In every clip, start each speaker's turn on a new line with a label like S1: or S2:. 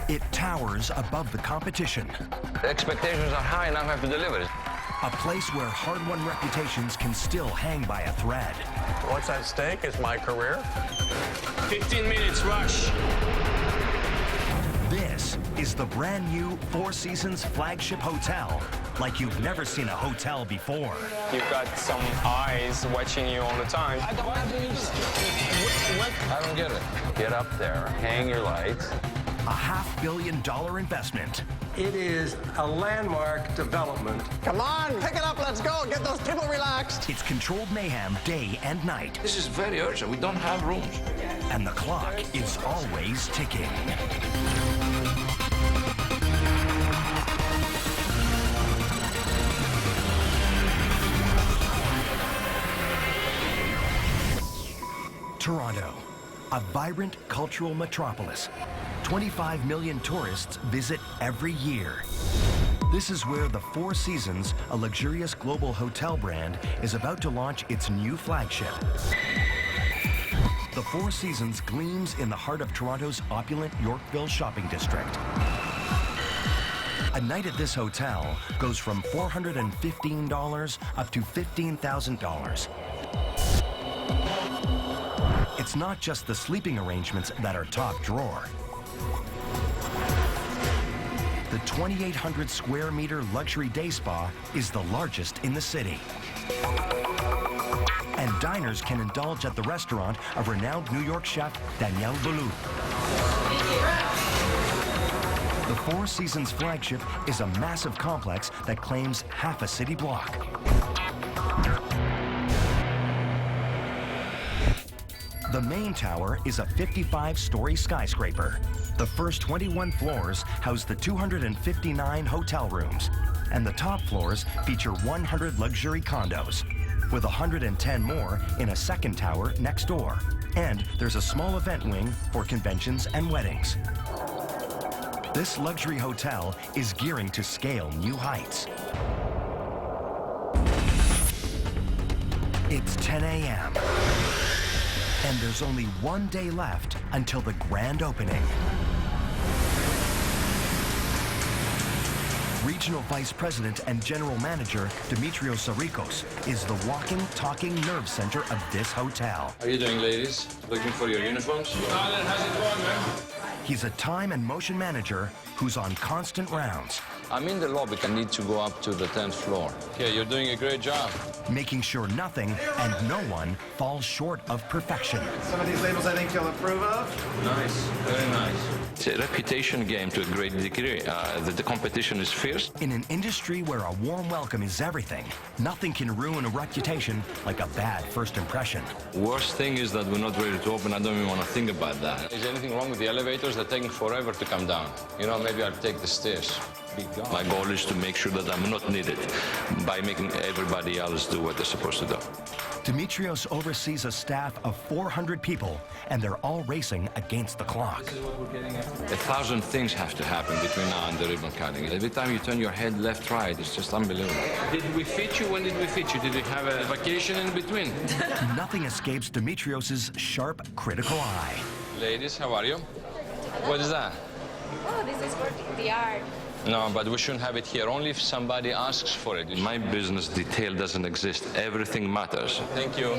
S1: It towers above the competition.
S2: The expectations are high and I have to deliver it.
S1: A place where hard-won reputations can still hang by a thread.
S3: What's at stake is my career.
S4: 15 minutes rush.
S1: This is the brand new Four Seasons flagship hotel, like you've never seen a hotel before.
S4: You've got some eyes watching you all the time.
S2: I don't get it. Get up there, hang your lights.
S1: A $500 million investment.
S5: It is a landmark development.
S3: Come on, pick it up, let's go. Get those people relaxed.
S1: It's controlled mayhem day and night.
S2: This is very urgent. We don't have rooms.
S1: And the clock is always ticking. Toronto, a vibrant cultural metropolis. 25 million tourists visit every year. This is where the Four Seasons, a luxurious global hotel brand, is about to launch its new flagship. The Four Seasons gleams in the heart of Toronto's opulent Yorkville shopping district. A night at this hotel goes from $415 up to $15,000. It's not just the sleeping arrangements that are top drawer. The 2,800 square meter luxury day spa is the largest in the city. And diners can indulge at the restaurant of renowned New York chef Daniel Boulou. The Four Seasons flagship is a massive complex that claims half a city block. The main tower is a 55-story skyscraper. The first 21 floors house the 259 hotel rooms, and the top floors feature 100 luxury condos, with 110 more in a second tower next door. And there's a small event wing for conventions and weddings. This luxury hotel is gearing to scale new heights. It's 10 a.m. and there's only one day left until the grand opening. Regional Vice President and General Manager Dimitrios Sarikos is the walking, talking nerve center of this hotel.
S2: How are you doing, ladies? Looking for your uniforms?
S4: Alan, how's it going, man?
S1: He's a time and motion manager who's on constant rounds,
S2: I'm in the lobby. I need to go up to the 10th floor. Okay, you're doing a great job.
S1: making sure nothing and no one falls short of perfection.
S6: Some of these labels I think you'll approve of.
S2: Nice, very nice. It's a reputation game to a great degree. The competition is fierce.
S1: In an industry where a warm welcome is everything, nothing can ruin a reputation like a bad first impression.
S2: Worst thing is that we're not ready to open. I don't even want to think about that. Is anything wrong with the elevators? They're taking forever to come down. You know, maybe I'll take the stairs. My goal is to make sure that I'm not needed by making everybody else do what they're supposed to do.
S1: Dimitrios oversees a staff of 400 people, and they're all racing against the clock.
S2: 1,000 things have to happen between now and the ribbon cutting. Every time you turn your head left, right, it's just unbelievable. Did we fit you? When did we fit you? Did we have a vacation in between?
S1: Nothing escapes Dimitrios' sharp, critical eye.
S2: Ladies, how are you? What is that?
S7: Oh, this is for the art.
S2: No, but we shouldn't have it here, only if somebody asks for it. In my business, detail doesn't exist. Everything matters. Thank you.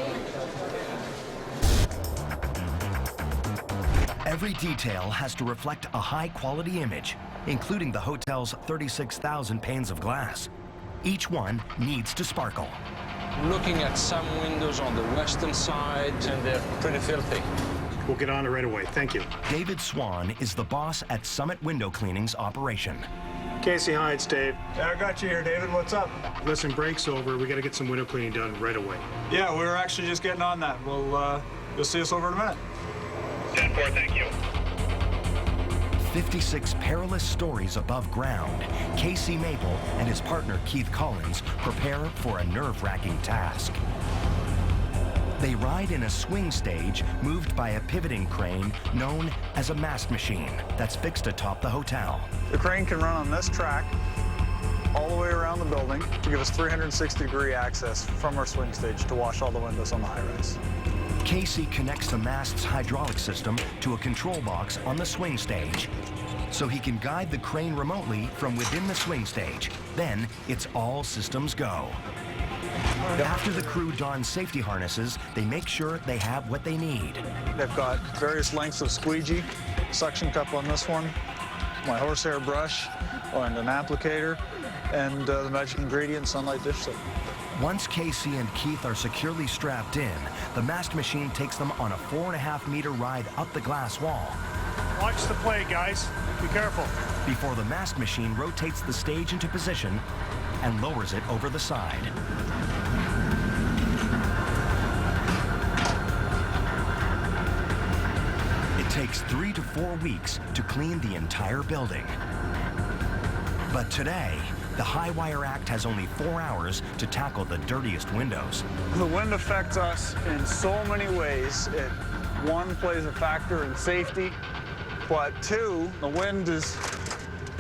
S1: Every detail has to reflect a high-quality image, including the hotel's 36,000 panes of glass. Each one needs to sparkle.
S2: Looking at some windows on the western side, and they're pretty filthy.
S6: We'll get on it right away. Thank you.
S1: David Swan is the boss at Summit Window Cleaning's operation.
S6: Casey, hi, it's Dave. Yeah, I got you here, David. What's up? Listen, break's over. We got to get some window cleaning done right away.
S8: Yeah, we were actually just getting on that. You'll see us over in a minute.
S6: 10-4, thank you.
S1: 56 perilous stories above ground, Casey Maple and his partner Keith Collins prepare for a nerve-wracking task. They ride in a swing stage moved by a pivoting crane known as a mast machine that's fixed atop the hotel.
S8: The crane can run on this track all the way around the building to give us 360-degree access from our swing stage to wash all the windows on the high-rise.
S1: Casey connects the mast's hydraulic system to a control box on the swing stage. so he can guide the crane remotely from within the swing stage. Then it's all systems go. After the crew dons safety harnesses, they make sure they have what they need.
S8: They've got various lengths of squeegee, suction cup on this one, my horsehair brush, and an applicator, and the magic ingredient sunlight dish soap.
S1: Once Casey and Keith are securely strapped in, the masked machine takes them on a 4.5-meter ride up the glass wall.
S6: Watch the play, guys. Be careful.
S1: Before the masked machine rotates the stage into position and lowers it over the side. It takes 3 to 4 weeks to clean the entire building. But today, the High Wire Act has only 4 hours to tackle the dirtiest windows.
S8: The wind affects us in so many ways. One, plays a factor in safety, but two, the wind is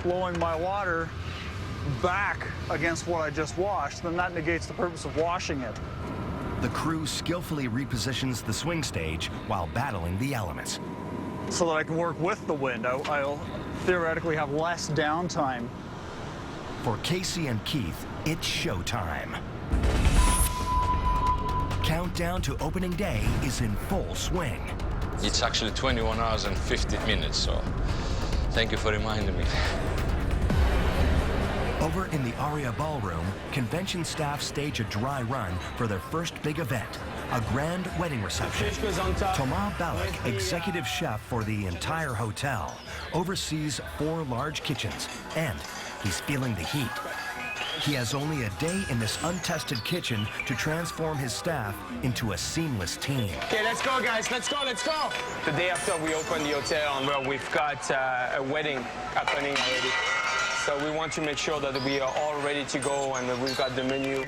S8: blowing my water back against what I just washed, then that negates the purpose of washing it.
S1: The crew skillfully repositions the swing stage while battling the elements.
S8: So that I can work with the wind. I'll theoretically have less downtime.
S1: For Casey and Keith, it's showtime. Countdown to opening day is in full swing.
S2: It's actually 21 hours and 50 minutes, so thank you for reminding me.
S1: Over in the Aria Ballroom, convention staff stage a dry run for their first big event, a grand wedding reception. Tomas Balik, executive chef for the entire hotel, oversees 4 large kitchens, and he's feeling the heat. He has only a day in this untested kitchen to transform his staff into a seamless team.
S4: Okay, let's go, guys. Let's go, let's go. The day after we open the hotel, well, we've got a wedding happening already. So we want to make sure that we are all ready to go and that we've got the menu.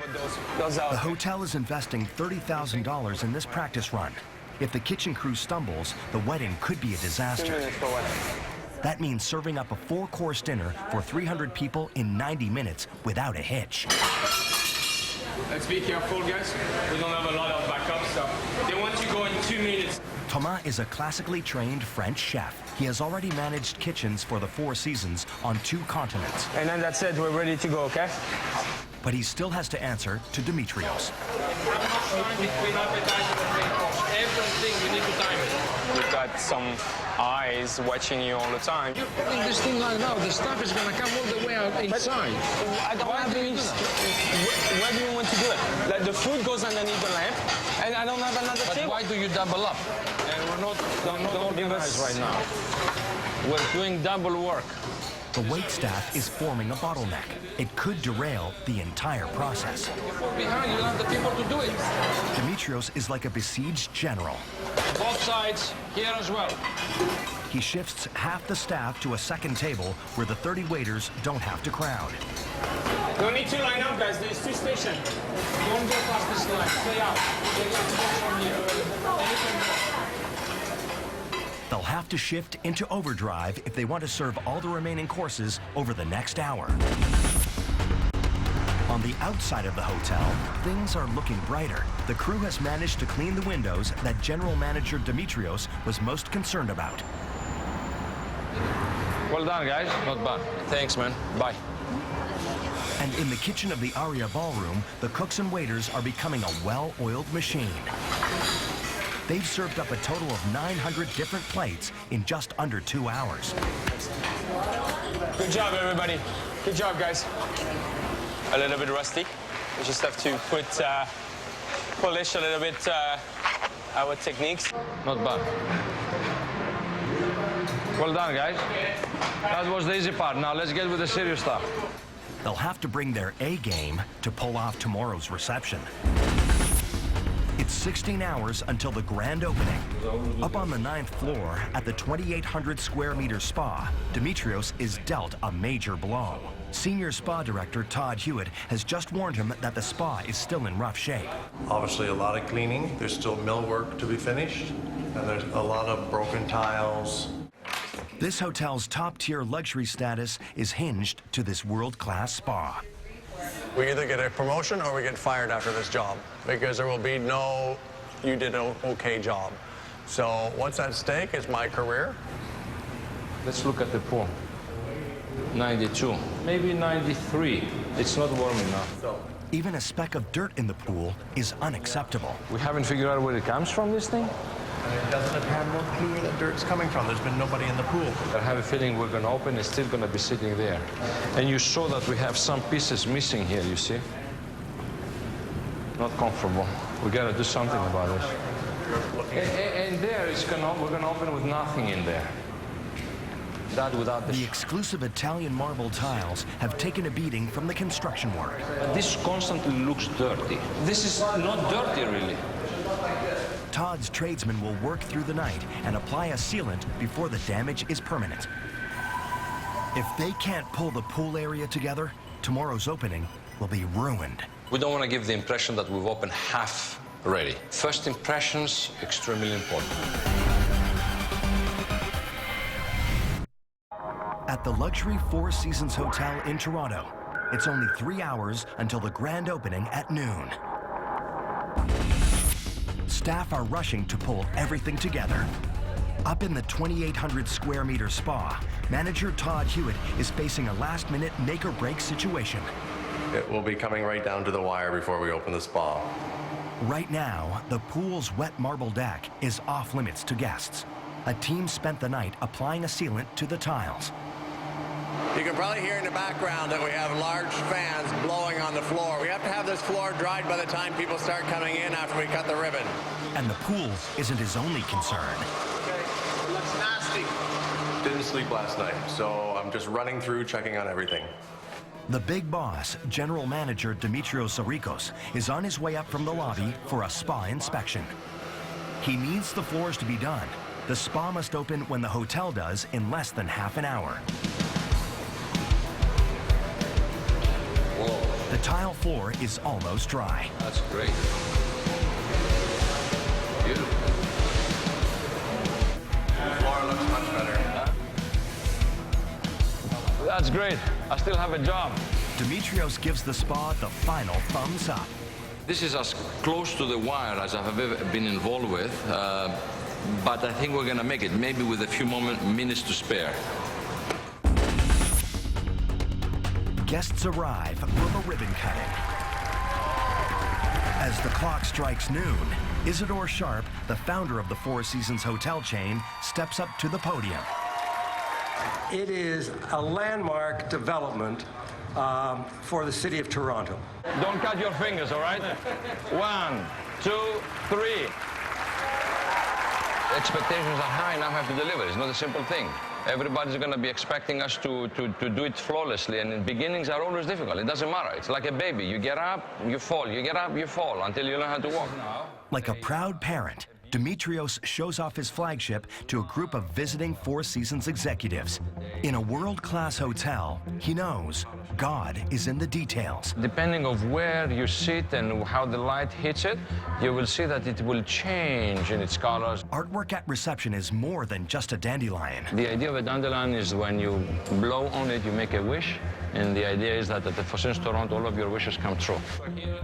S4: Those
S1: The hotel is investing $30,000 in this practice run. If the kitchen crew stumbles, the wedding could be a
S4: 2
S1: disaster.
S4: minutes for what?
S1: That means serving up a 4-course dinner for 300 people in 90 minutes without a hitch.
S4: Let's be careful, guys. We don't have a lot of backup, so they want to go in 2 minutes.
S1: Thomas is a classically trained French chef. He has already managed kitchens for the Four Seasons on 2 continents.
S4: And then that's it. We're ready to go, okay?
S1: But he still has to answer to Dimitrios.
S4: Everything, we need to time it. We've got some eyes watching you all the time.
S9: You're putting this thing like that, the stuff is going to come all the way out inside.
S4: I don't have any... Where do you want to do it? Like the food goes underneath the lamp, and I don't have another table.
S2: Why do you double up? And we're not organized right now. We're doing double work.
S1: The wait staff is forming a bottleneck. It could derail the entire process.
S9: Behind, you'll have the people to do it.
S1: Dimitrios is like a besieged general.
S9: Both sides, here as well.
S1: He shifts half the staff to a second table where the 30 waiters don't have to crowd.
S4: Don't need to line up, guys. There's 2 stations.
S9: Don't go past this line. Stay out. From here.
S1: They'll have to shift into overdrive if they want to serve all the remaining courses over the next hour. On the outside of the hotel, things are looking brighter. The crew has managed to clean the windows that General Manager Dimitrios was most concerned about.
S2: Well done, guys. Not bad. Thanks, man. Bye.
S1: And in the kitchen of the Aria Ballroom, the cooks and waiters are becoming a well-oiled machine. They've served up a total of 900 different plates in just under 2 hours.
S4: Good job, everybody. Good job, guys. A little bit rusty. We just have to polish a little bit our techniques.
S2: Not bad. Well done, guys. That was the easy part. Now let's get with the serious stuff.
S1: They'll have to bring their A game to pull off tomorrow's reception. It's 16 hours until the grand opening. Up on the 9th floor at the 2,800 square meter spa, Dimitrios is dealt a major blow. Senior spa director Todd Hewitt has just warned him that the spa is still in rough shape.
S10: Obviously a lot of cleaning. There's still mill work to be finished, and there's a lot of broken tiles.
S1: This hotel's top-tier luxury status is hinged to this world-class spa.
S3: We either get a promotion or we get fired after this job, because there will be no, you did an okay job. So what's at stake is my career.
S2: Let's look at the pool. 92, maybe 93. It's not warm enough.
S1: Even a speck of dirt in the pool is unacceptable.
S2: We haven't figured out where it comes from, this thing?
S10: It doesn't have no clue where the dirt's coming from. There's been nobody in the pool.
S2: I have a feeling we're going to open, it's still going to be sitting there. And you saw that we have some pieces missing here, you see? Not comfortable. We got to do something about this. And there, we're going to open with nothing in there. That without
S1: the exclusive Italian marble tiles have taken a beating from the construction work.
S2: This constantly looks dirty. This is not dirty, really.
S1: Todd's tradesmen will work through the night and apply a sealant before the damage is permanent. If they can't pull the pool area together, tomorrow's opening will be ruined.
S2: We don't want to give the impression that we've opened half ready. First impressions, extremely important.
S1: At the luxury Four Seasons Hotel in Toronto, it's only 3 hours until the grand opening at noon. Staff are rushing to pull everything together. Up in the 2,800 square meter spa, manager Todd Hewitt is facing a last-minute make-or-break situation.
S10: It will be coming right down to the wire before we open the spa.
S1: Right now, the pool's wet marble deck is off-limits to guests. A team spent the night applying a sealant to the tiles.
S3: You can probably hear in the background that we have large fans blowing on the floor. We have to have this floor dried by the time people start coming in after we cut the ribbon.
S1: And the pool isn't his only concern.
S3: Okay, it looks nasty.
S10: Didn't sleep last night, so I'm just running through checking on everything.
S1: The big boss, general manager Dimitrios Zarikos, is on his way up from the lobby for a spa inspection. He needs the floors to be done. The spa must open when the hotel does in less than half an hour.
S2: Whoa.
S1: The tile floor is almost dry.
S2: That's great. Beautiful.
S10: The floor looks much better.
S2: That's great. I still have a job.
S1: Dimitrios gives the spa the final thumbs up.
S2: This is as close to the wire as I've ever been involved with, but I think we're going to make it, maybe with a few minutes to spare.
S1: Guests arrive for the ribbon cutting. As the clock strikes noon, Isidore Sharp, the founder of the Four Seasons Hotel chain, steps up to the podium.
S5: It is a landmark development for the city of Toronto.
S2: Don't cut your fingers, all right? 1, 2, 3. Expectations are high, now have to deliver. It's not a simple thing. Everybody's going to be expecting us to do it flawlessly, and beginnings are always difficult. It doesn't matter. It's like a baby. You get up, you fall. You get up, you fall, until you learn how to walk.
S1: Like a proud parent, Dimitrios shows off his flagship to a group of visiting Four Seasons executives. In a world-class hotel, he knows God is in the details.
S2: Depending on where you sit and how the light hits it, you will see that it will change in its colors.
S1: Artwork at reception is more than just a dandelion.
S2: The idea of a dandelion is when you blow on it, you make a wish. And the idea is that at the Four Seasons Toronto, all of your wishes come true.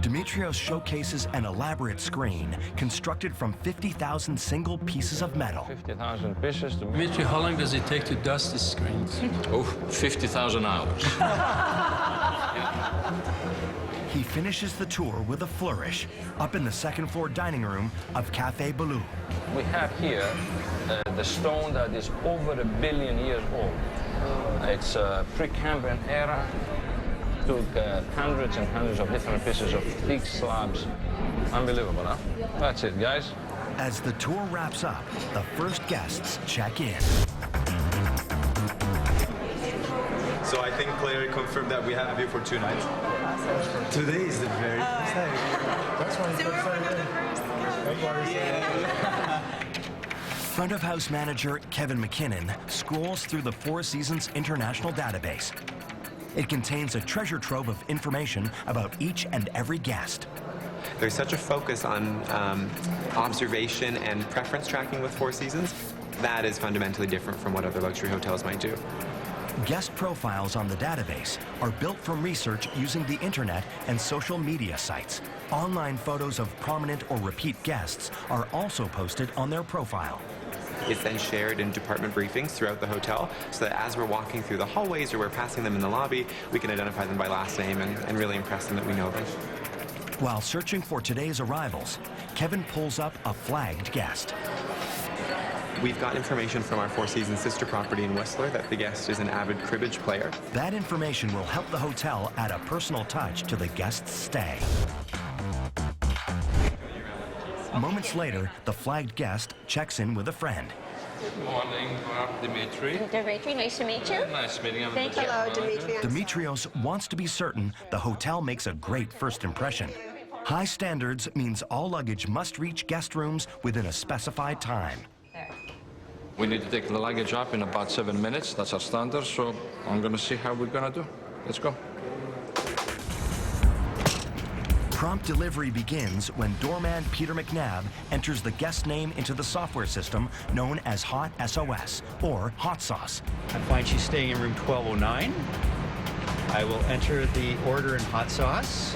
S1: Dimitrios showcases an elaborate screen constructed from 50,000 single pieces of metal.
S2: 50,000 pieces.
S11: Dimitri, how long does it take to dust the screens?
S2: Oh, 50,000 hours.
S1: He finishes the tour with a flourish up in the second-floor dining room of Café Baloo.
S2: We have here the stone that is over 1 billion years old. It's pre-Cambrian era. Took hundreds and hundreds of different pieces of thick slabs. Unbelievable, huh? That's it, guys.
S1: As the tour wraps up, the first guests check in.
S12: So I think Claire confirmed that we have you for 2 nights. Today is the very first night. That's why
S7: So we're one of the first.
S1: Front of house manager Kevin McKinnon scrolls through the Four Seasons International database. It contains a treasure trove of information about each and every guest.
S13: There's such a focus on observation and preference tracking with Four Seasons. That is fundamentally different from what other luxury hotels might do.
S1: Guest profiles on the database are built from research using the internet and social media sites. Online photos of prominent or repeat guests are also posted on their profile.
S13: is then shared in department briefings throughout the hotel, so that as we're walking through the hallways or we're passing them in the lobby, we can identify them by last name and really impress them that we know them.
S1: While searching for today's arrivals, Kevin pulls up a flagged guest.
S13: We've got information from our Four Seasons sister property in Whistler that the guest is an avid cribbage player.
S1: That information will help the hotel add a personal touch to the guest's stay. Moments later, the flagged guest checks in with a friend.
S2: Good morning, Dimitri.
S14: Dimitri, nice to meet you.
S2: Nice meeting you.
S14: Thank you. Hello, Dimitri.
S1: Dimitrios wants to be certain the hotel makes a great first impression. High standards means all luggage must reach guest rooms within a specified time.
S2: We need to take the luggage up in about 7 minutes. That's our standard, so I'm going to see how we're going to do. Let's go.
S1: Prompt delivery begins when doorman Peter McNabb enters the guest name into the software system known as Hot SOS, or Hot Sauce.
S15: I find she's staying in room 1209. I will enter the order in hot sauce.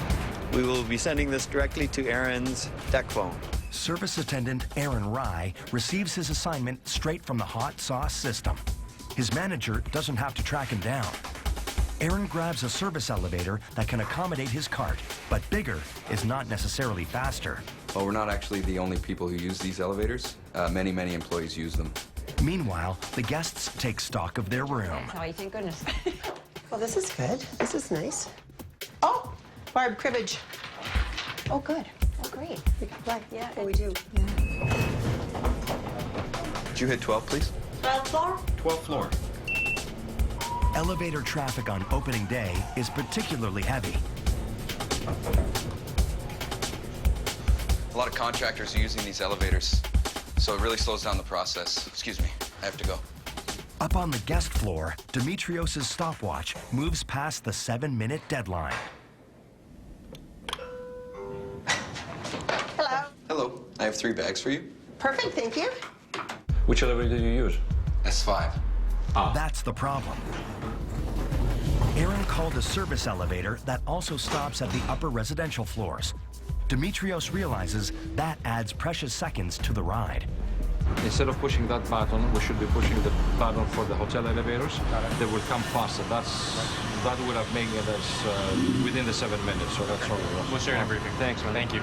S16: We will be sending this directly to Aaron's deck phone.
S1: Service attendant Aaron Rye receives his assignment straight from the Hot Sauce system. His manager doesn't have to track him down. Aaron grabs a service elevator that can accommodate his cart, but bigger is not necessarily faster.
S17: Well, we're not actually the only people who use these elevators. Many employees use them.
S1: Meanwhile, the guests take stock of their room.
S14: Oh, thank goodness.
S18: Well, this is good. This is nice. Oh, Barb, cribbage.
S14: Oh, good. Oh, great.
S18: Yeah, oh, we do. Yeah.
S17: Could you hit 12, please?
S18: 12th floor?
S17: 12th floor.
S1: Elevator traffic on opening day is particularly heavy.
S17: A lot of contractors are using these elevators, so it really slows down the process. Excuse me, I have to go.
S1: Up on the guest floor, Dimitrios' stopwatch moves past the 7-minute deadline.
S18: Hello.
S17: Hello, I have 3 bags for you.
S18: Perfect, thank you.
S2: Which elevator do you use?
S17: S5.
S1: That's the problem. Aaron called a service elevator that also stops at the upper residential floors. Dimitrios realizes that adds precious seconds to the ride.
S2: Instead of pushing that button, we should be pushing the button for the hotel elevators. They will come faster. That would have made it as within the 7 minutes. So that's all.
S13: We'll share in a briefing.
S2: Thanks, man.
S13: Thank you.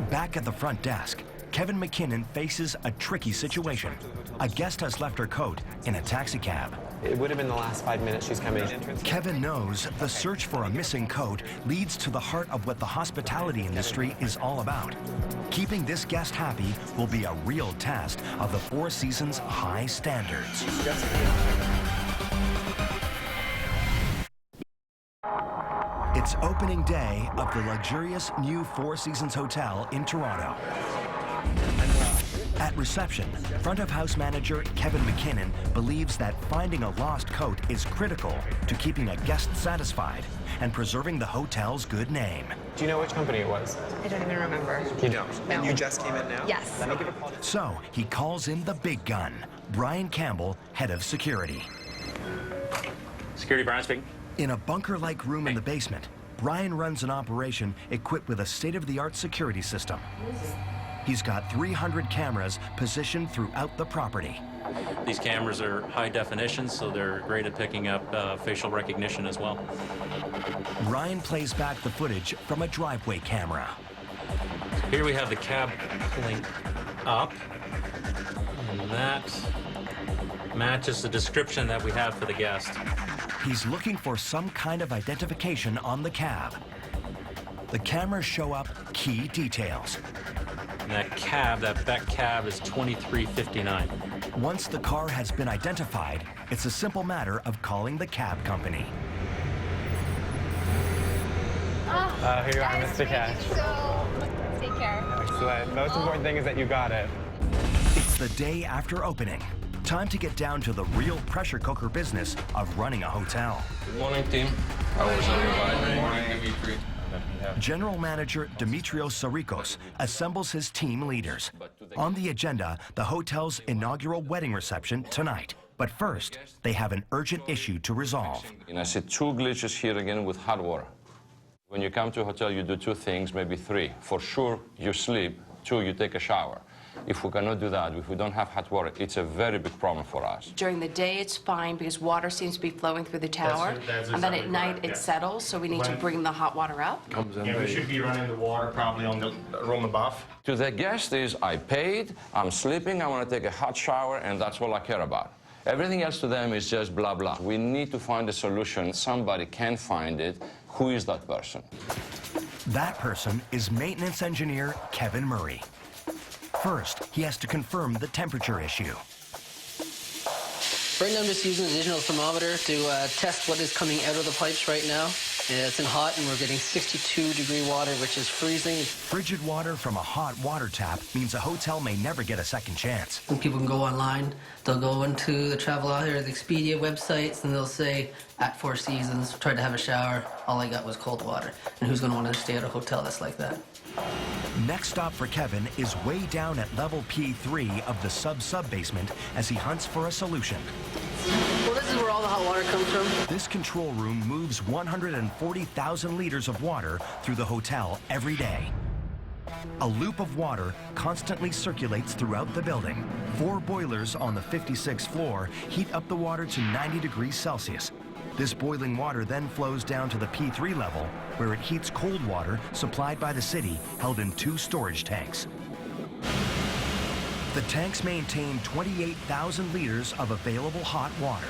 S1: Back at the front desk, Kevin McKinnon faces a tricky situation. A guest has left her coat in a taxi cab.
S13: It would have been the last 5 minutes she's coming.
S1: Kevin knows the search for a missing coat leads to the heart of what the hospitality industry is all about. Keeping this guest happy will be a real test of the Four Seasons high standards. It's opening day of the luxurious new Four Seasons Hotel in Toronto. At reception, front of house manager Kevin McKinnon believes that finding a lost coat is critical to keeping a guest satisfied and preserving the hotel's good name.
S13: Do you know which company it was?
S14: I don't even remember.
S13: You don't?
S14: No.
S13: And you just came in now?
S14: Yes.
S13: Let me give a call.
S1: So he calls in the big gun, Brian Campbell, head of security.
S15: Security, Brian speaking.
S1: In a bunker-like room in the basement, Brian runs an operation equipped with a state-of-the-art security system. He's got 300 cameras positioned throughout the property.
S11: These cameras are high definition, so they're great at picking up facial recognition as well.
S1: Ryan plays back the footage from a driveway camera.
S11: Here we have the cab pulling up, and that matches the description that we have for the guest.
S1: He's looking for some kind of identification on the cab. The cameras show up key details.
S11: And that cab is 2359.
S1: Once the car has been identified, it's a simple matter of calling the cab company.
S13: Here you are, Mr. Cash.
S14: So, take care.
S13: Excellent. Most important thing is that you got it.
S1: It's the day after opening. Time to get down to the real pressure cooker business of running a hotel.
S2: Good morning, team. How was everybody? Good morning, Dimitri.
S1: General Manager Dimitrios Sarikos assembles his team leaders. On the agenda, the hotel's inaugural wedding reception tonight. But first, they have an urgent issue to resolve.
S2: And I see 2 glitches here again with hot water. When you come to a hotel, you do two things, maybe three. For sure, you sleep. Two, you take a shower. If we cannot do that, if we don't have hot water, it's a very big problem for us.
S19: During the day, it's fine because water seems to be flowing through the tower.
S6: That's
S19: and then at
S6: exactly
S19: night,
S6: correct,
S19: it
S6: yeah.
S19: settles, so we need to bring the hot water up.
S6: Yeah, we should be running the water probably on the room above.
S2: To the guest is, I paid, I'm sleeping, I want to take a hot shower, and that's all I care about. Everything else to them is just blah, blah. We need to find a solution. Somebody can find it. Who is that person?
S1: That person is maintenance engineer Kevin Murray. First, he has to confirm the temperature issue.
S20: Right now I'm just using a digital thermometer to test what is coming out of the pipes right now. It's in hot and we're getting 62-degree water, which is freezing.
S1: Frigid water from a hot water tap means a hotel may never get a second chance.
S20: And people can go online, they'll go into the Travelocity or the Expedia websites and they'll say, at Four Seasons, tried to have a shower, all I got was cold water. And who's gonna want to stay at a hotel that's like that?
S1: Next stop for Kevin is way down at level P3 of the sub-basement as he hunts for a solution.
S20: Well, this is where all the hot water comes from.
S1: This control room moves 140,000 liters of water through the hotel every day. A loop of water constantly circulates throughout the building. 4 boilers on the 56th floor heat up the water to 90 degrees Celsius. This boiling water then flows down to the P3 level, where it heats cold water supplied by the city, held in 2 storage tanks. The tanks maintain 28,000 liters of available hot water.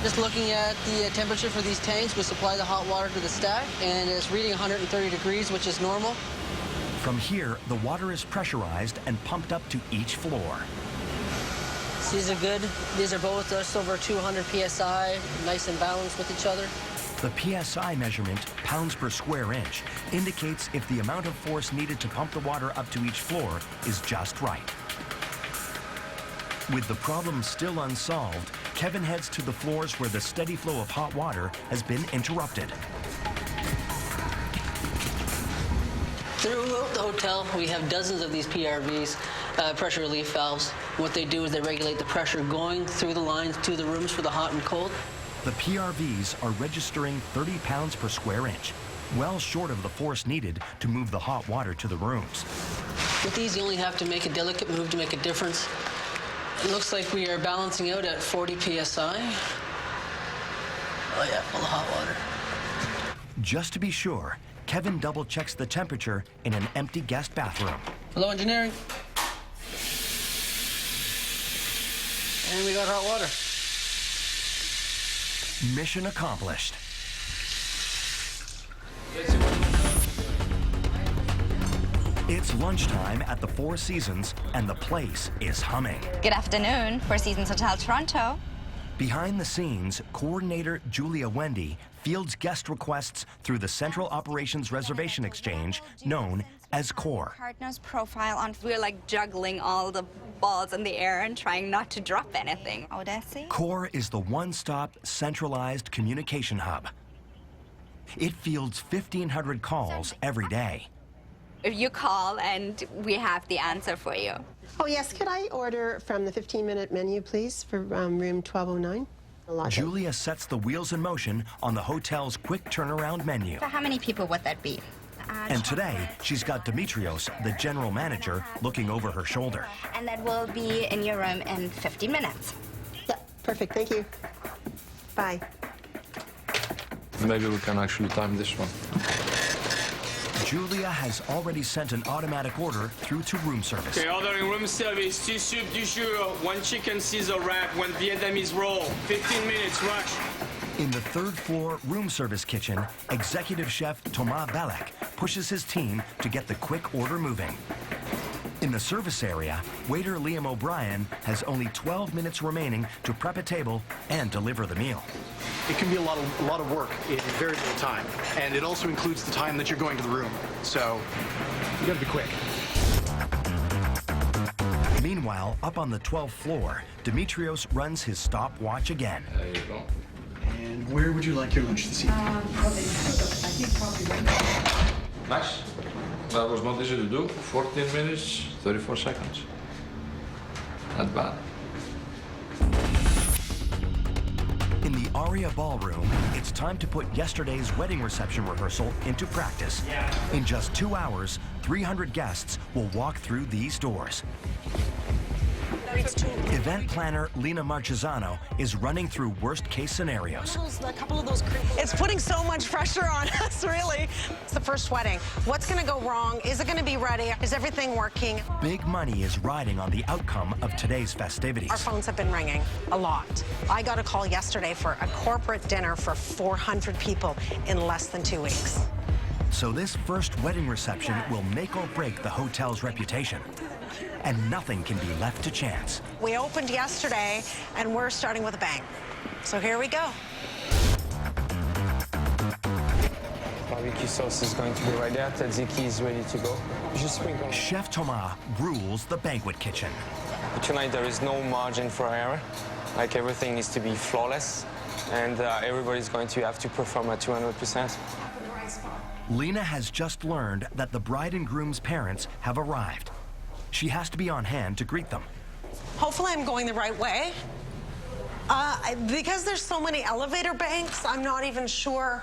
S20: Just looking at the temperature for these tanks, we supply the hot water to the stack, and it's reading 130 degrees, which is normal.
S1: From here, the water is pressurized and pumped up to each floor.
S20: So these are good. These are both just over 200 PSI, nice and balanced with each other.
S1: The PSI measurement, pounds per square inch, indicates if the amount of force needed to pump the water up to each floor is just right. With the problem still unsolved, Kevin heads to the floors where the steady flow of hot water has been interrupted.
S20: Throughout the hotel, we have dozens of these PRVs, pressure relief valves. What they do is they regulate the pressure going through the lines to the rooms for the hot and cold.
S1: The PRVs are registering 30 pounds per square inch, well short of the force needed to move the hot water to the rooms.
S20: With these, you only have to make a delicate move to make a difference. It looks like we are balancing out at 40 PSI. Oh yeah, full of hot water.
S1: Just to be sure, Kevin double checks the temperature in an empty guest bathroom.
S20: Hello, engineering. And we got hot water.
S1: Mission accomplished. It's lunchtime at the Four Seasons, and the place is humming.
S14: Good afternoon, Four Seasons Hotel Toronto.
S1: Behind the scenes, coordinator Julia Wendy fields guest requests through the Central Operations Reservation Exchange, known as CORE.
S14: Partner's profile on. We're like juggling all the balls in the air and trying not to drop anything. Odyssey.
S1: CORE is the one-stop, centralized communication hub. It fields 1,500 calls every day.
S14: If you call and we have the answer for you.
S18: Oh, yes. Could I order from the 15-minute menu, please, for room 1209?
S1: Julia sets the wheels in motion on the hotel's quick turnaround menu.
S14: So how many people would that be?
S1: And today, she's got Dimitrios, the general manager, looking over her shoulder.
S14: And that will be in your room in 50 minutes.
S18: Yeah, perfect. Thank you. Bye.
S2: Maybe we can actually time this one.
S1: Julia has already sent an automatic order through to room service.
S4: Okay, ordering room service, 2 soup du jour, 1 chicken Caesar wrap, 1 Vietnamese roll. 15 minutes, rush.
S1: In the 3rd floor room service kitchen, executive chef Thomas Belek pushes his team to get the quick order moving. In the service area, waiter Liam O'Brien has only 12 minutes remaining to prep a table and deliver the meal.
S21: It can be a lot of work in very little time, and it also includes the time that you're going to the room. So you got to be quick.
S1: Meanwhile, up on the 12th floor, Dimitrios runs his stopwatch again.
S2: There you go.
S21: And where would you like your lunch this evening?
S2: Nice. That was not easy to do. 14 minutes, 34 seconds. Not bad.
S1: In the Aria Ballroom, it's time to put yesterday's wedding reception rehearsal into practice. In just 2 hours, 300 guests will walk through these doors. Event planner Lena Marchesano is running through worst-case scenarios.
S8: It's putting so much pressure on us, really. It's the first wedding. What's going to go wrong? Is it going to be ready? Is everything working?
S1: Big money is riding on the outcome of today's festivities.
S8: Our phones have been ringing a lot. I got a call yesterday for a corporate dinner for 400 people in less than 2 weeks.
S1: So this first wedding reception will make or break the hotel's reputation. And nothing can be left to chance.
S8: We opened yesterday, and we're starting with a bang. So here we go.
S4: Barbecue sauce is going to be right there. Tzatziki is ready to go. Just sprinkle.
S1: Chef Thomas rules the banquet kitchen.
S4: Tonight there is no margin for error. Like everything needs to be flawless, and everybody's going to have to perform at 200%.
S1: Lena has just learned that the bride and groom's parents have arrived. She has to be on hand to greet them.
S8: Hopefully I'm going the right way. Because there's so many elevator banks, I'm not even sure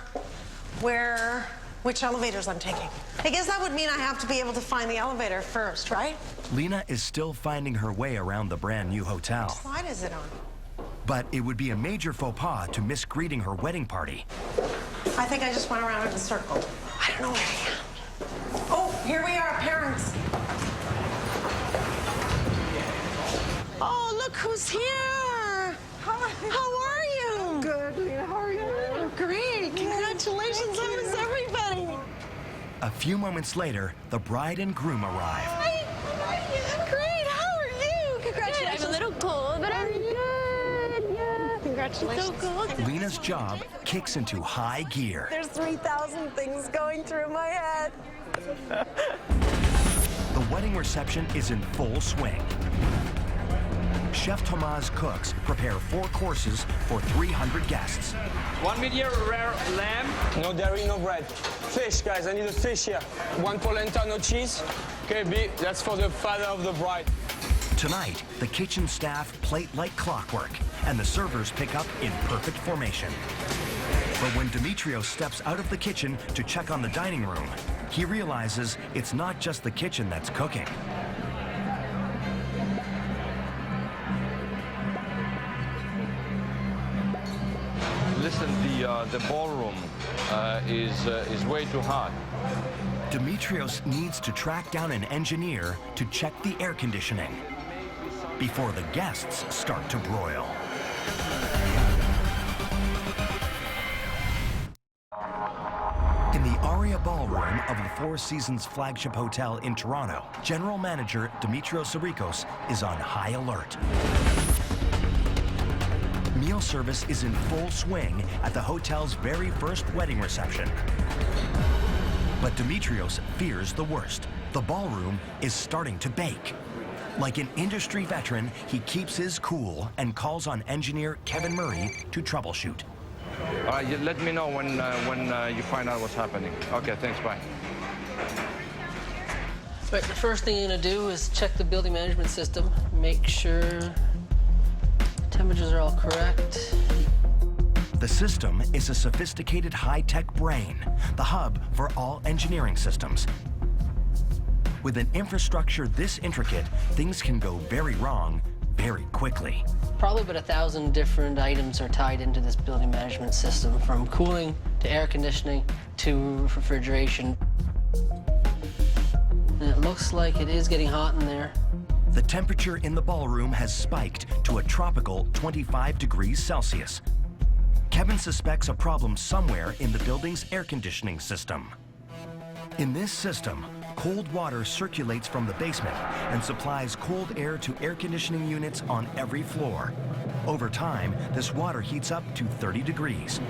S8: which elevators I'm taking. I guess that would mean I have to be able to find the elevator first, right?
S1: Lena is still finding her way around the brand new hotel.
S8: What slide is it on?
S1: But it would be a major faux pas to miss greeting her wedding party.
S8: I think I just went around in a circle. I don't know where I am. Oh, here we are, parents. Oh, look who's here. How are you?
S18: Good, Lena. How are you?
S8: Great. Congratulations. How is everybody?
S1: A few moments later, the bride and groom arrive.
S8: Hi. Great. How are you? Congratulations.
S22: I'm a little cold, but I'm good. Yeah.
S8: Congratulations.
S22: So cold.
S1: Lena's job kicks into high gear.
S8: There's 3,000 things going through my head.
S1: The wedding reception is in full swing. Chef Thomas' cooks prepare 4 courses for 300 guests.
S4: 1 medium rare lamb. No dairy, no bread. Fish, guys, I need a fish here. 1 polenta, no cheese. Okay, beef, that's for the father of the bride.
S1: Tonight, the kitchen staff plate like clockwork, and the servers pick up in perfect formation. But when Dimitrios steps out of the kitchen to check on the dining room, he realizes it's not just the kitchen that's cooking.
S2: Listen, the ballroom is way too hot.
S1: Dimitrios needs to track down an engineer to check the air conditioning before the guests start to broil. In the Aria Ballroom of the Four Seasons flagship hotel in Toronto, General Manager Dimitrios Sarikos is on high alert. Meal service is in full swing at the hotel's very first wedding reception. But Dimitrios fears the worst. The ballroom is starting to bake. Like an industry veteran, he keeps his cool and calls on engineer Kevin Murray to troubleshoot.
S2: All right, let me know when you find out what's happening. Okay, thanks, bye.
S20: Right, the first thing you're gonna do is check the building management system, make sure temperatures are all correct.
S1: The system is a sophisticated high-tech brain, the hub for all engineering systems. With an infrastructure this intricate, things can go very wrong very quickly.
S20: Probably about 1,000 different items are tied into this building management system, from cooling to air conditioning to refrigeration. And it looks like it is getting hot in there.
S1: The temperature in the ballroom has spiked to a tropical 25 degrees Celsius. Kevin suspects a problem somewhere in the building's air conditioning system. In this system, cold water circulates from the basement and supplies cold air to air conditioning units on every floor. Over time, this water heats up to 30 degrees.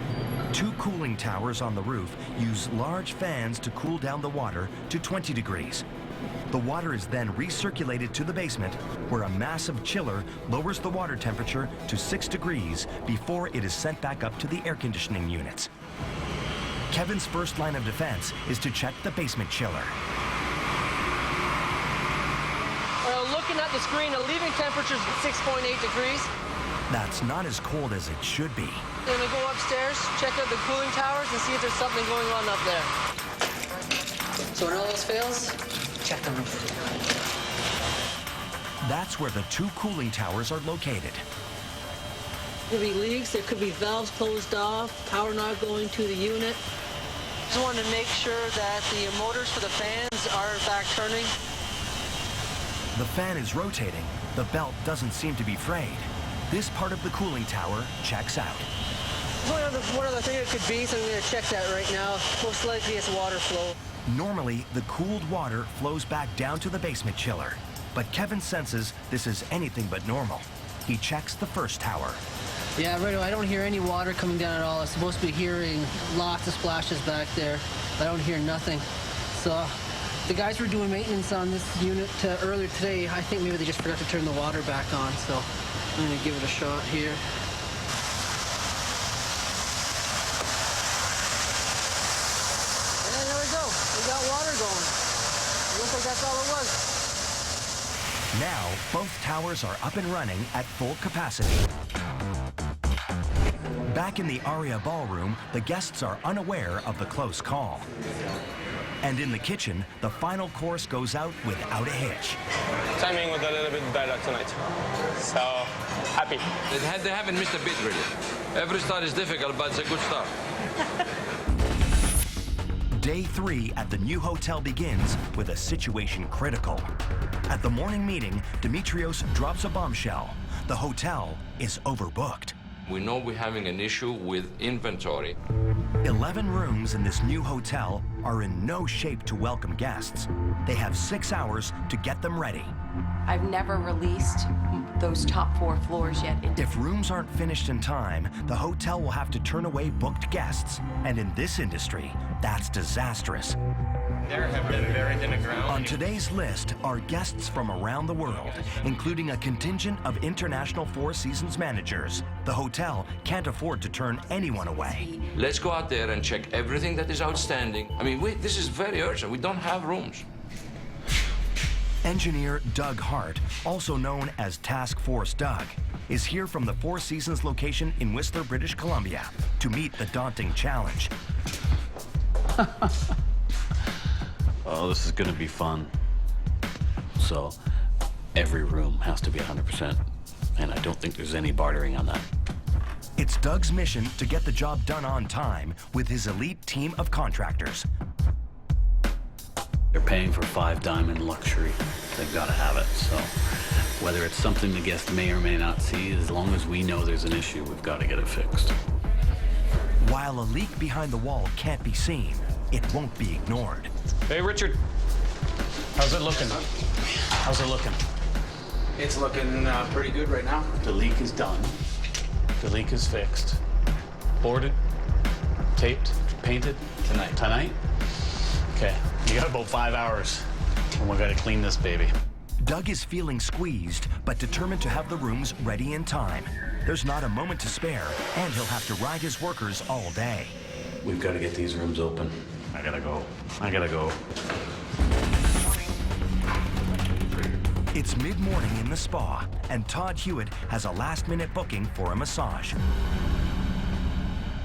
S1: 2 cooling towers on the roof use large fans to cool down the water to 20 degrees. The water is then recirculated to the basement, where a massive chiller lowers the water temperature to 6 degrees before it is sent back up to the air conditioning units. Kevin's first line of defense is to check the basement chiller.
S20: Well, looking at the screen, the leaving temperature is 6.8 degrees.
S1: That's not as cold as it should be.
S20: We're gonna go upstairs, check out the cooling towers, and see if there's something going on up there. So when all else fails, check the roof.
S1: That's where the 2 cooling towers are located.
S20: There could be leaks, there could be valves closed off, power not going to the unit. Just wanted to make sure that the motors for the fans are back turning.
S1: The fan is rotating. The belt doesn't seem to be frayed. This part of the cooling tower checks out.
S20: One other thing it could be, so I'm going to check that right now. Most likely it's water flow.
S1: Normally, the cooled water flows back down to the basement chiller. But Kevin senses this is anything but normal. He checks the first tower.
S20: Yeah, right away, I don't hear any water coming down at all. I'm supposed to be hearing lots of splashes back there. I don't hear nothing. So the guys were doing maintenance on this unit earlier today. I think maybe they just forgot to turn the water back on. So I'm going to give it a shot here. And there we go. We got water going. Looks like that's all it was.
S1: Now, both towers are up and running at full capacity. Back in the Aria Ballroom, the guests are unaware of the close call. And in the kitchen, the final course goes out without a hitch.
S4: Timing was a little bit better tonight, so happy.
S2: They haven't missed a beat, really. Every start is difficult, but it's a good start.
S1: Day 3 at the new hotel begins with a situation critical. At the morning meeting, Dimitrios drops a bombshell. The hotel is overbooked.
S2: We know we're having an issue with inventory.
S1: 11 rooms in this new hotel are in no shape to welcome guests. They have 6 hours to get them ready.
S19: I've never released those top 4 floors yet.
S1: If rooms aren't finished in time, the hotel will have to turn away booked guests. And in this industry, that's disastrous.
S4: There have been buried in the ground.
S1: On today's list are guests from around the world, including a contingent of international Four Seasons managers. The hotel can't afford to turn anyone away.
S2: Let's go out there and check everything that is outstanding. I mean, this is very urgent. We don't have rooms.
S1: Engineer Doug Hart, also known as Task Force Doug, is here from the Four Seasons location in Whistler, British Columbia, to meet the daunting challenge.
S3: Oh, this is gonna be fun. So, every room has to be 100%, and I don't think there's any bartering on that.
S1: It's Doug's mission to get the job done on time with his elite team of contractors.
S3: They're paying for 5 diamond luxury. They've gotta have it, so whether it's something the guest may or may not see, as long as we know there's an issue, we've gotta get it fixed.
S1: While a leak behind the wall can't be seen, it won't be ignored.
S4: Hey, Richard.
S21: How's it looking? How's it looking?
S9: It's looking pretty good right now.
S21: The leak is done. The leak is fixed. Boarded, taped, painted.
S9: Tonight.
S21: Tonight? Okay, you got about 5 hours, and we're gonna clean this baby.
S1: Doug is feeling squeezed, but determined to have the rooms ready in time. There's not a moment to spare, and he'll have to ride his workers all day.
S3: We've gotta get these rooms open. I gotta go.
S1: It's mid-morning in the spa, and Todd Hewitt has a last-minute booking for a massage.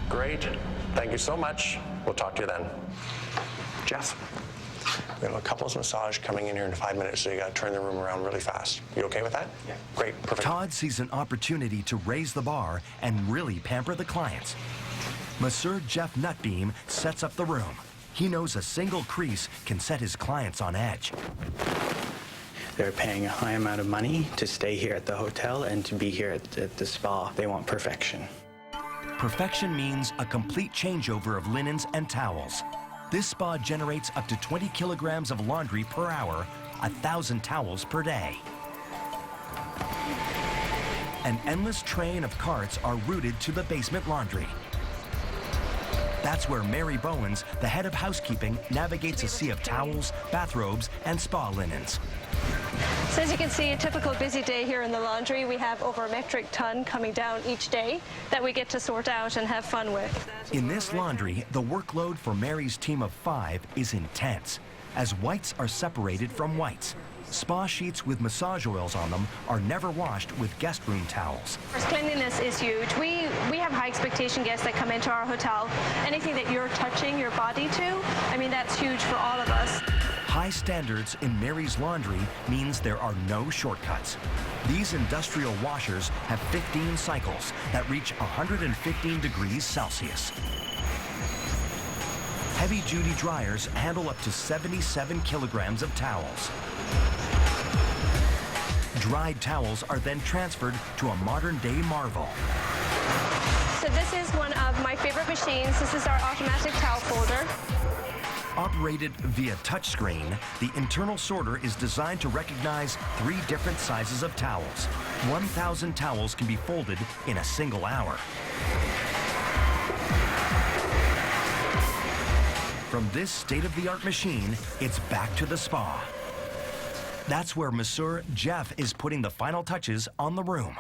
S23: Great. Thank you so much. We'll talk to you then. Jeff, we have a couples massage coming in here in 5 minutes, so you got to turn the room around really fast. You okay with that? Yeah. Great. Perfect.
S1: Todd sees an opportunity to raise the bar and really pamper the clients. Masseur Jeff Nutbeam sets up the room. He knows a single crease can set his clients on edge.
S24: They're paying a high amount of money to stay here at the hotel and to be here at the spa. They want perfection.
S1: Perfection means a complete changeover of linens and towels. This spa generates up to 20 kilograms of laundry per hour, 1,000 towels per day. An endless train of carts are routed to the basement laundry. That's where Mary Bowens, the head of housekeeping, navigates a sea of towels, bathrobes, and spa linens.
S25: So as you can see, a typical busy day here in the laundry. We have over a metric ton coming down each day that we get to sort out and have fun with.
S1: In this laundry, the workload for Mary's team of 5 is intense, as whites are separated from whites. Spa sheets with massage oils on them are never washed with guest room towels.
S25: First, cleanliness is huge. We have high expectation guests that come into our hotel. Anything that you're touching your body to, I mean, that's huge for all of us.
S1: High standards in Mary's Laundry means there are no shortcuts. These industrial washers have 15 cycles that reach 115 degrees Celsius. Heavy-duty dryers handle up to 77 kilograms of towels. Dried towels are then transferred to a modern-day marvel.
S25: So this is one of my favorite machines. This is our automatic towel folder.
S1: Operated via touchscreen, the internal sorter is designed to recognize 3 different sizes of towels. 1,000 towels can be folded in a single hour. From this state-of-the-art machine, it's back to the spa. That's where Monsieur Jeff is putting the final touches on the room.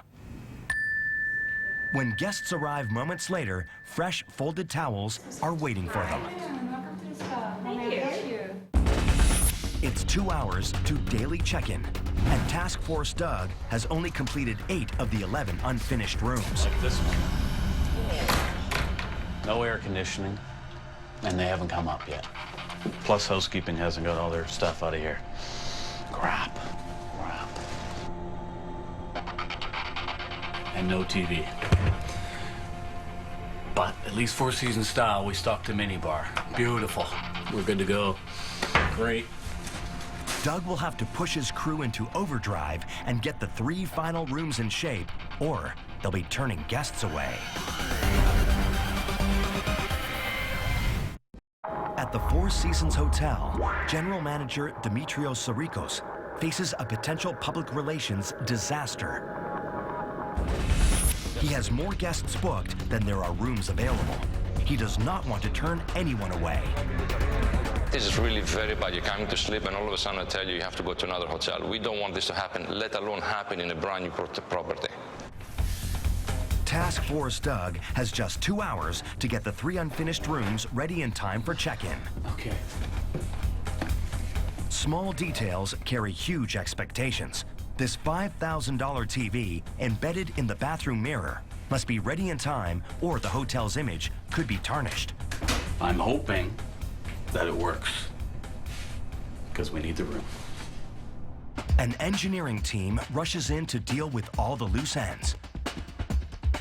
S1: When guests arrive moments later, fresh folded towels are waiting for them. It's 2 hours to daily check-in, and Task Force Doug has only completed 8 of the 11 unfinished rooms.
S3: Like this one. No air conditioning, and they haven't come up yet. Plus, housekeeping hasn't got all their stuff out of here. Crap. And no TV. But at least Four Seasons style, we stocked a mini bar. Beautiful. We're good to go. Great.
S1: Doug will have to push his crew into overdrive and get the 3 final rooms in shape, or they'll be turning guests away. At the Four Seasons Hotel, General Manager Dimitrios Sarikos faces a potential public relations disaster. He has more guests booked than there are rooms available. He does not want to turn anyone away.
S2: This is really very bad. You're coming to sleep and all of a sudden I tell you have to go to another hotel. We don't want this to happen, let alone happen in a brand new property.
S1: Task Force Doug has just 2 hours to get the 3 unfinished rooms ready in time for check-in.
S3: Okay.
S1: Small details carry huge expectations. This $5,000 TV embedded in the bathroom mirror must be ready in time or the hotel's image could be tarnished.
S3: I'm hoping that it works, because we need the room.
S1: An engineering team rushes in to deal with all the loose ends,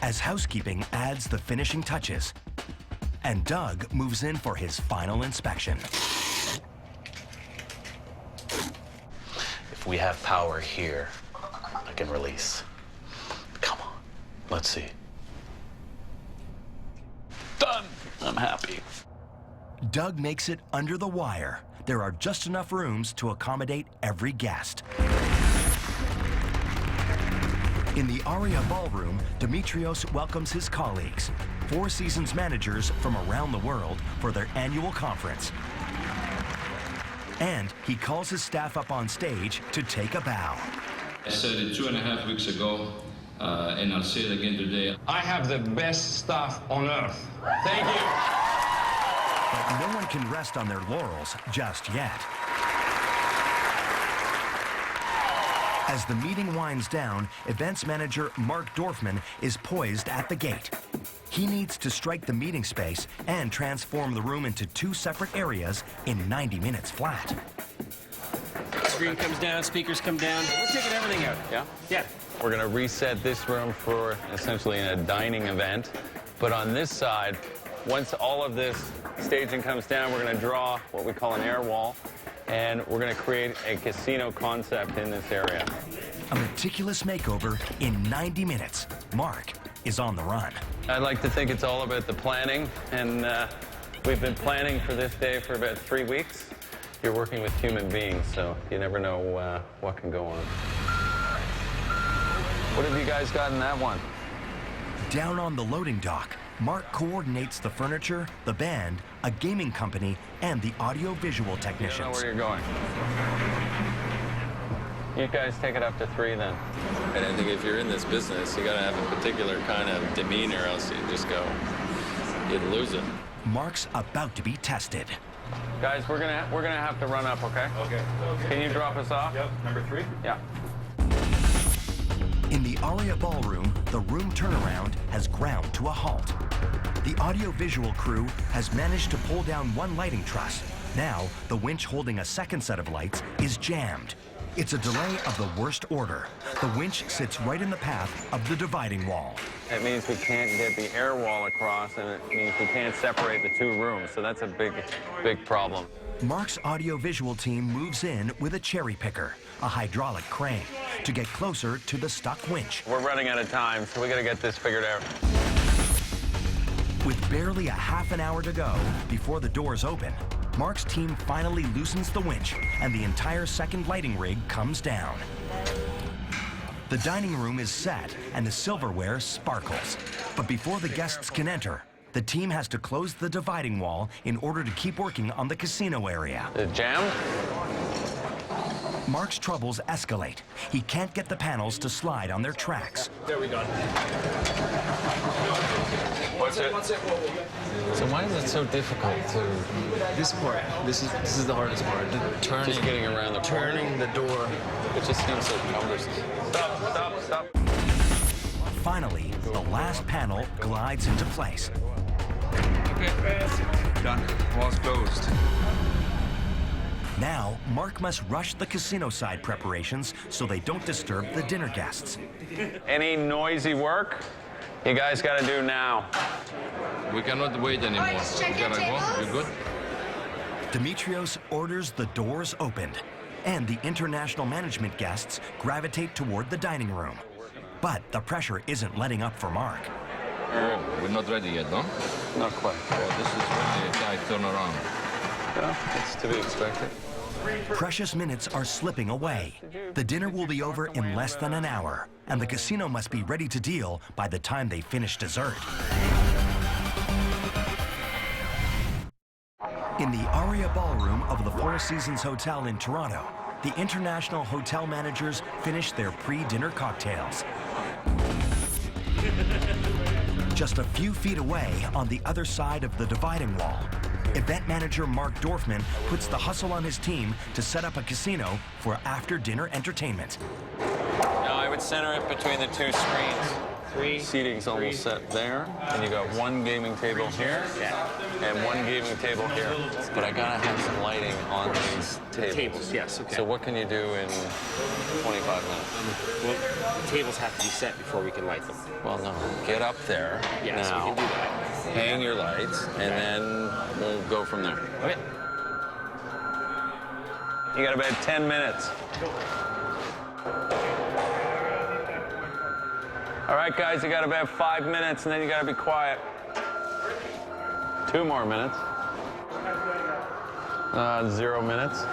S1: as housekeeping adds the finishing touches, and Doug moves in for his final inspection.
S3: If we have power here, I can release. Come on, let's see. Done! I'm happy.
S1: Doug makes it under the wire. There are just enough rooms to accommodate every guest. In the Aria Ballroom, Dimitrios welcomes his colleagues, Four Seasons managers from around the world, for their annual conference. And he calls his staff up on stage to take a bow.
S2: I said it 2.5 weeks ago, and I'll say it again today. I have the best staff on earth. Thank you.
S1: But no one can rest on their laurels just yet. As the meeting winds down, events manager Mark Dorfman is poised at the gate. He needs to strike the meeting space and transform the room into 2 separate areas in 90 minutes flat.
S9: Screen comes down, speakers come down. We're taking everything out.
S5: Yeah?
S9: Yeah.
S5: We're going to reset this room for essentially a dining event. But on this side, once all of this staging comes down, we're going to draw what we call an air wall, and we're going to create a casino concept in this area.
S1: A meticulous makeover in 90 minutes. Mark is on the run.
S5: I'd like to think it's all about the planning, and we've been planning for this day for about 3 weeks. You're working with human beings, so you never know what can go on. What have you guys got in that one?
S1: Down on the loading dock, Mark coordinates the furniture, the band, a gaming company, and the audio-visual technicians.
S5: I don't know where you're going. You guys take it up to 3 then.
S7: And I think if you're in this business, you gotta have a particular kind of demeanor, else you just go, you'd lose it.
S1: Mark's about to be tested.
S5: Guys, we're gonna have to run up, okay?
S10: Okay.
S5: Can you drop us off?
S10: Yep. Number 3?
S5: Yeah.
S1: In the Aria Ballroom, the room turnaround has ground to a halt. The audiovisual crew has managed to pull down one lighting truss. Now, the winch holding a second set of lights is jammed. It's a delay of the worst order. The winch sits right in the path of the dividing wall.
S5: It means we can't get the air wall across, and it means we can't separate the 2 rooms, so that's a big problem.
S1: Mark's audiovisual team moves in with a cherry picker, a hydraulic crane, to get closer to the stuck winch.
S5: We're running out of time, so we gotta get this figured out.
S1: With barely a half an hour to go before the doors open, Mark's team finally loosens the winch, and the entire second lighting rig comes down. The dining room is set, and the silverware sparkles. But before the guests can enter, the team has to close the dividing wall in order to keep working on the casino area.
S5: Is it jammed?
S1: Mark's troubles escalate. He can't get the panels to slide on their tracks.
S10: There we go.
S5: What's it?
S7: So why is it so difficult to...
S9: This part, this is the hardest part.
S7: Turning,
S5: just getting around the
S9: turning the door.
S7: It just seems so cumbersome.
S5: Stop.
S1: Finally, the last panel glides into place.
S7: Okay. Done. Wall's closed.
S1: Now, Mark must rush the casino side preparations so they don't disturb the dinner guests.
S5: Any noisy work, you guys gotta do now.
S2: We cannot wait anymore. We gotta go. You good?
S1: Demetrios orders the doors opened, and the international management guests gravitate toward the dining room. But the pressure isn't letting up for Mark.
S2: Oh, we're not ready yet, no?
S5: Not quite.
S2: Oh, this is really a tight turnaround.
S5: Yeah, it's to be expected.
S1: Precious minutes are slipping away. The dinner will be over in less than an hour, and the casino must be ready to deal by the time they finish dessert. In the Aria Ballroom of the Four Seasons Hotel in Toronto, the international hotel managers finish their pre-dinner cocktails. Just a few feet away, on the other side of the dividing wall, event manager Mark Dorfman puts the hustle on his team to set up a casino for after-dinner entertainment.
S5: Now I would center it between the 2 screens. Seating's almost set there, and you got 1 gaming table here, and 1 gaming table here. But I gotta have some lighting on these tables.
S9: Yes, okay.
S5: So what can you do in 25 minutes?
S9: Well, the tables have to be set before we can light them.
S5: Well, no, get up there
S9: Yes,
S5: now,
S9: we can do that.
S5: hang your lights, and then we'll go from there.
S9: Okay.
S5: You got about 10 minutes. All right, guys, you got about 5 minutes, and then you got to be quiet. 2 more minutes. 0 minutes.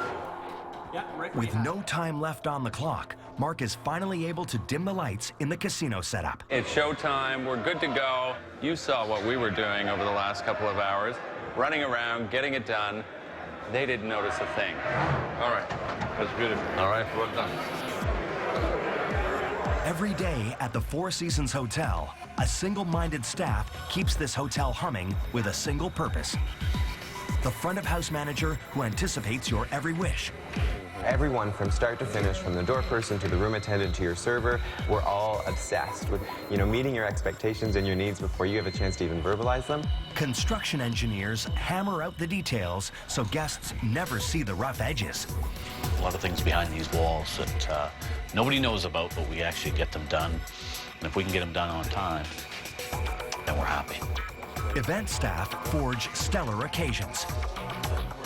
S1: With no time left on the clock, Mark is finally able to dim the lights in the casino setup.
S5: It's showtime. We're good to go. You saw what we were doing over the last couple of hours, running around, getting it done. They didn't notice a thing.
S2: All right. That's beautiful.
S5: All right.
S2: Well done.
S1: Every day at the Four Seasons Hotel, a single-minded staff keeps this hotel humming with a single purpose. The front-of-house manager who anticipates your every wish.
S13: Everyone from start to finish, from the door person to the room attendant to your server, we're all obsessed with, meeting your expectations and your needs before you have a chance to even verbalize them.
S1: Construction engineers hammer out the details so guests never see the rough edges.
S3: A lot of things behind these walls that nobody knows about, but we actually get them done. And if we can get them done on time, then we're happy.
S1: Event staff forge stellar occasions.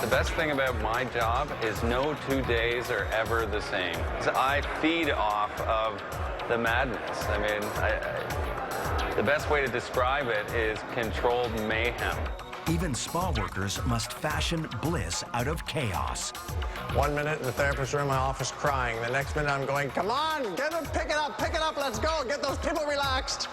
S5: The best thing about my job is no 2 days are ever the same. I feed off of the madness. I mean, the best way to describe it is controlled mayhem.
S1: Even spa workers must fashion bliss out of chaos.
S23: 1 minute in the therapist room in my office crying. The next minute I'm going, come on, pick it up, let's go, get those people relaxed.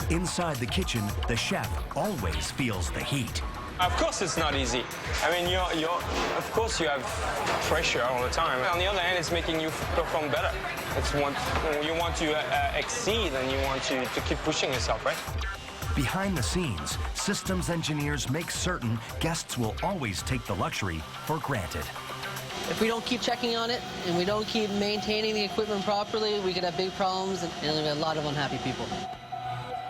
S1: Inside the kitchen, the chef always feels the heat.
S4: Of course it's not easy. I mean, of course you have pressure all the time. On the other hand, it's making you perform better. You want to exceed, and you want to keep pushing yourself, right?
S1: Behind the scenes, systems engineers make certain guests will always take the luxury for granted.
S20: If we don't keep checking on it and we don't keep maintaining the equipment properly, we could have big problems and there'll be a lot of unhappy people.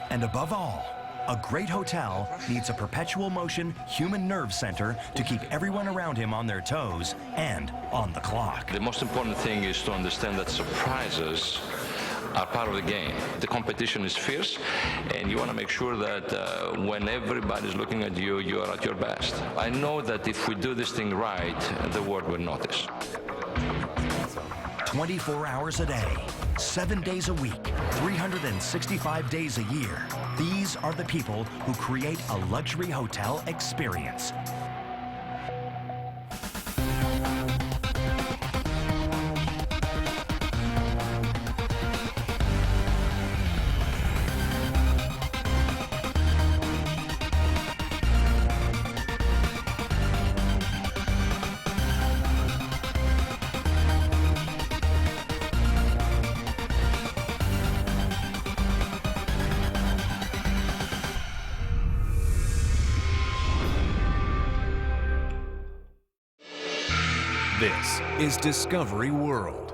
S1: And above all, a great hotel needs a perpetual motion human nerve center to keep everyone around him on their toes and on the clock.
S2: The most important thing is to understand that surprises are part of the game. The competition is fierce, and you want to make sure that when everybody's looking at you, you are at your best. I know that if we do this thing right, the world will notice.
S1: 24 hours a day, 7 days a week, 365 days a year. These are the people who create a luxury hotel experience.
S10: This is Discovery World.